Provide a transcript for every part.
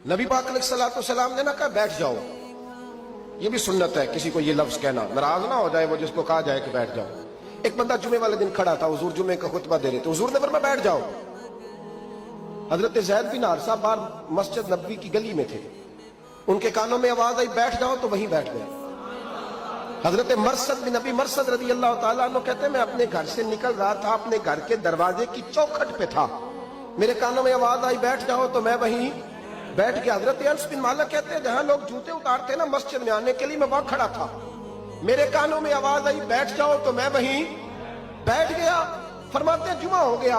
नबी पाक अलैहिस्सलाम ने ना कहा बैठ जाओ, ये भी सुन्नत है किसी को ये लफ्ज कहना, नाराज ना हो जाए वो जिसको कहा जाए कि बैठ जाओ। एक बंदा जुमे वाले दिन खड़ा था, हुजूर जुमे का खुतबा दे रहे थे, हुजूर ने फरमाया बैठ जाओ। हजरत ज़ैद बिन हारिसा बाहर मस्जिद नबवी की गली में थे, उनके कानों में आवाज आई बैठ जाओ, तो वहीं बैठ गए। हजरत मरसद बिन नबी मरसद रज़ी अल्लाह ताला अन्हु कहते हैं मैं अपने घर से निकल रहा था, अपने घर के दरवाजे की चौखट पे था, मेरे कानों में आवाज आई बैठ जाओ, तो मैं वहीं बैठ गया। हजरत अनस बिन मालिक कहते हैं जहां लोग जूते उतारते ना मस्जिद में आने के लिए, मैं वहां खड़ा था, मेरे कानों में आवाज आई बैठ जाओ, तो मैं वहीं बैठ गया। फरमाते हैं जुमा हो गया,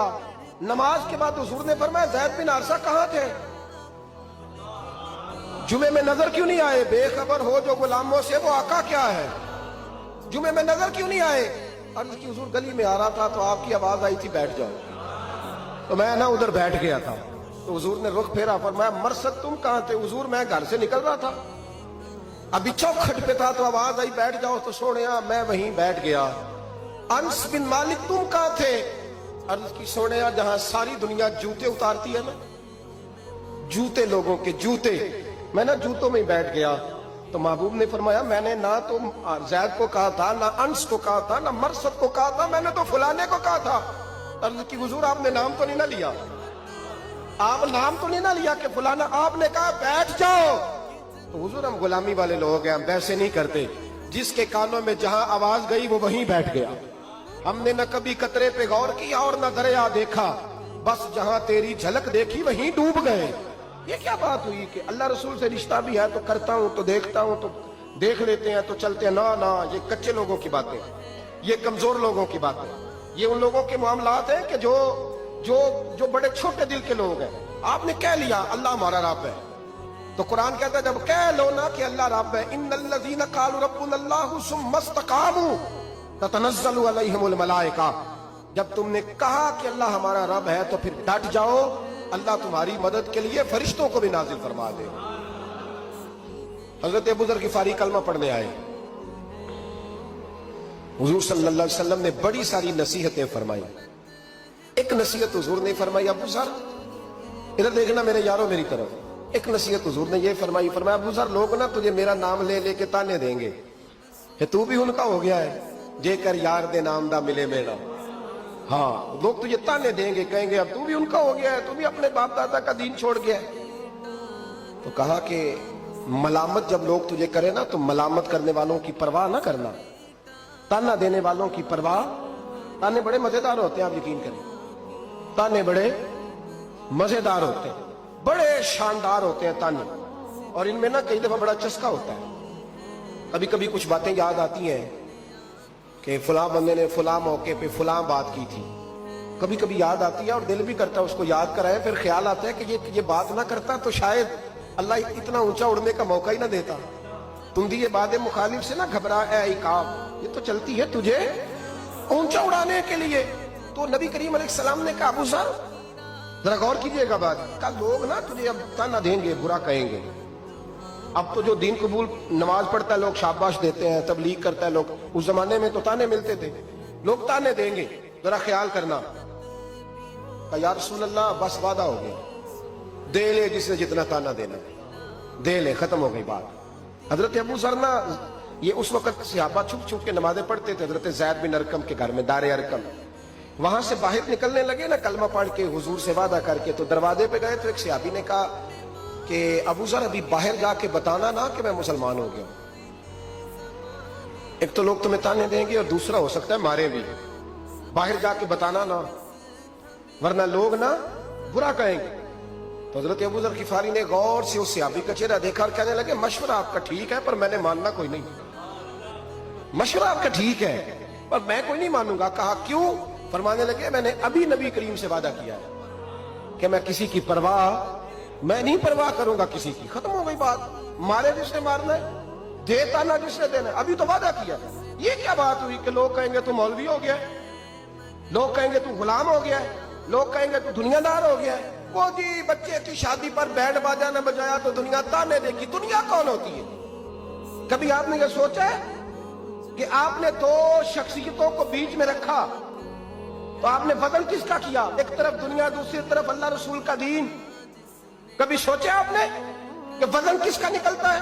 नमाज के बाद हुजूर ने फरमाया ज़ैद बिन हारिसा कहां थे, जुमे में नजर क्यों नहीं आए, बेखबर हो जो गुलामों से वो आका क्या है, जुमे में नजर क्यों नहीं आए। अर्ज की हुजूर गली में आ रहा था तो आपकी आवाज आई थी बैठ जाओ, तो मैं ना उधर बैठ गया था। तो हुजूर ने रुख फेरा, फरमाया मरसद तुम कहां थे, हुजूर मैं घर से निकल रहा था, अभी चौखट पे था तो आवाज आई बैठ जाओ, तो सोनिया मैं वहीं बैठ गया। अनस बिन मालिक तुम कहां थे, अर्ज की सोनिया जहां सारी दुनिया जूते उतारती है ना, जूते लोगों के जूते, मैं ना जूतों में ही बैठ गया। तो महबूब ने फरमाया मैंने ना तो ज़ैद को कहा था, ना अनस को कहा था, ना मरसद को कहा था, मैंने तो फलाने को कहा था। अर्ज की हुजूर आपने नाम तो नहीं ना लिया, आप नाम तो नहीं ना लिया कि फलाना, आपने कहा बैठ जाओ। तो हुजूर हम गुलामी वाले लोग हैं, हम वैसे नहीं करते, जिसके कानों में जहां आवाज गई वो वहीं बैठ गया। हमने न कभी कतरे पे गौर किया और न दरिया देखा, बस जहां तेरी झलक देखी वहीं डूब गए। ये क्या बात हुई कि अल्लाह रसूल से रिश्ता भी है तो करता हूं, तो देखता हूं, तो देख लेते हैं, तो चलते हैं, ना ना, ये कच्चे लोगों की बातें, ये कमजोर लोगों की बातें, ये उन लोगों के मामलात हैं कि जो जो जो बड़े छोटे दिल के लोग हैं। आपने कह लिया अल्लाह हमारा रब है, तो कुरान कहता है जब कह लो ना कि अल्लाह रब है, इन्नल्लज़ीना क़ालू रब्बुनल्लाहु सुम्मा इस्तक़ामू ततनज़्ज़लु अलैहिमुल मलाइका, जब तुमने कहा कि अल्लाह हमारा रब है तो फिर डट जाओ, अल्लाह तुम्हारी मदद के लिए फरिश्तों को भी नाजिल फरमा दे। हजरत अबू ज़र ग़िफ़ारी कलमा पढ़ने आए, हुजूर सल्लल्लाहु अलैहि वसल्लम ने बड़ी सारी नसीहतें फरमाई। एक नसीहत हुजूर ने फरमाई, अबू ज़र इधर देखना मेरे यारों मेरी तरफ, एक नसीहत हुजूर ने ये फरमाई, फरमाया अबू ज़र लोग ना तुझे मेरा नाम ले लेके ताने देंगे कि तू भी उनका हो गया है, जेकर यार दे नाम दा मिले मेरा। हाँ, लोग तुझे ताने देंगे, कहेंगे अब तू भी उनका हो गया है, तू भी अपने बाप दादा का दीन छोड़ गया है। तो कहा कि मलामत जब लोग तुझे करे ना तो मलामत करने वालों की परवाह ना करना, ताना देने वालों की परवाह, ताने बड़े मजेदार होते हैं, आप यकीन करें, ताने बड़े मजेदार होते हैं, बड़े शानदार होते हैं ताने, और इनमें ना कई दफा बड़ा चस्का होता है। कभी कभी कुछ बातें याद आती हैं कि फलां बंदे ने फलां मौके पे फलां बात की थी, कभी कभी याद आती है और दिल भी करता है उसको याद कराए, फिर ख्याल आता है कि ये बात ना करता तो शायद अल्लाह इतना ऊंचा उड़ने का मौका ही ना देता। तुम दी ये बात मुखालिफ से ना घबरा ए इकाब, ये तो चलती है तुझे ऊंचा उड़ाने के लिए। तो नबी करीम अलैहिस्सलाम ने कहा अबू ज़र जरा गौर कीजिएगा बात, कल लोग ना तुझे अब ताना देंगे, बुरा कहेंगे। अब तो जो दीन कबूल नमाज पढ़ता है लोग शाबाश देते हैं, तबलीग करता है लोग, उस जमाने में तो ताने मिलते थे, लोग ताने देंगे, जरा ख्याल करना। या रसूल अल्लाह बस वादा हो गया, दे ले जिसने जितना ताना देना दे ले, खत्म हो गई बात। हजरत अबू ज़र ना ये उस वक्त सहाबा छुप छुप के नमाजें पढ़ते थे हजरत ज़ैद बिन अरकम के घर में, दारे अरकम। वहां से बाहर निकलने लगे ना कलमा पढ़ के हुजूर से वादा करके, तो दरवाजे पे गए तो एक सहाबी ने कहा कि अबू ज़र अभी बाहर जाके बताना ना कि मैं मुसलमान हो गया, एक तो लोग तुम्हें ताने देंगे और दूसरा हो सकता है मारे भी, बाहर जाके बताना ना वरना लोग ना बुरा कहेंगे। तो हजरत अबू ज़र ग़िफ़ारी ने गौर से उस सहाबी का चेहरा देखा और कहने लगे मशवरा आपका ठीक है पर मैंने मानना कोई नहीं, मशवरा आपका ठीक है पर मैं कोई नहीं मानूंगा। कहा क्यों? फरमाने लगे मैंने अभी नबी करीम से वादा किया है कि मैं किसी की परवाह, मैं नहीं परवाह करूंगा किसी की, खत्म हो गई बात। मारे जिसने मारना है, देता ना जिसने देना है, अभी तो वादा किया। ये क्या बात हुई कि लोग कहेंगे तू मौलवी हो गया, लोग कहेंगे तू गुलाम हो गया, लोग कहेंगे तू दुनियादार हो गया। वो जी बच्चे की शादी पर बैंड बाजा न बजाया तो दुनिया ताने देगी। दुनिया कौन होती है? कभी आपने ये सोचा है कि आपने दो शख्सियतों को बीच में रखा तो आपने बदल किसका किया? एक तरफ दुनिया, दूसरी तरफ अल्लाह रसूल का दीन। کبھی سوچا آپ نے کہ وزن کس کا نکلتا ہے؟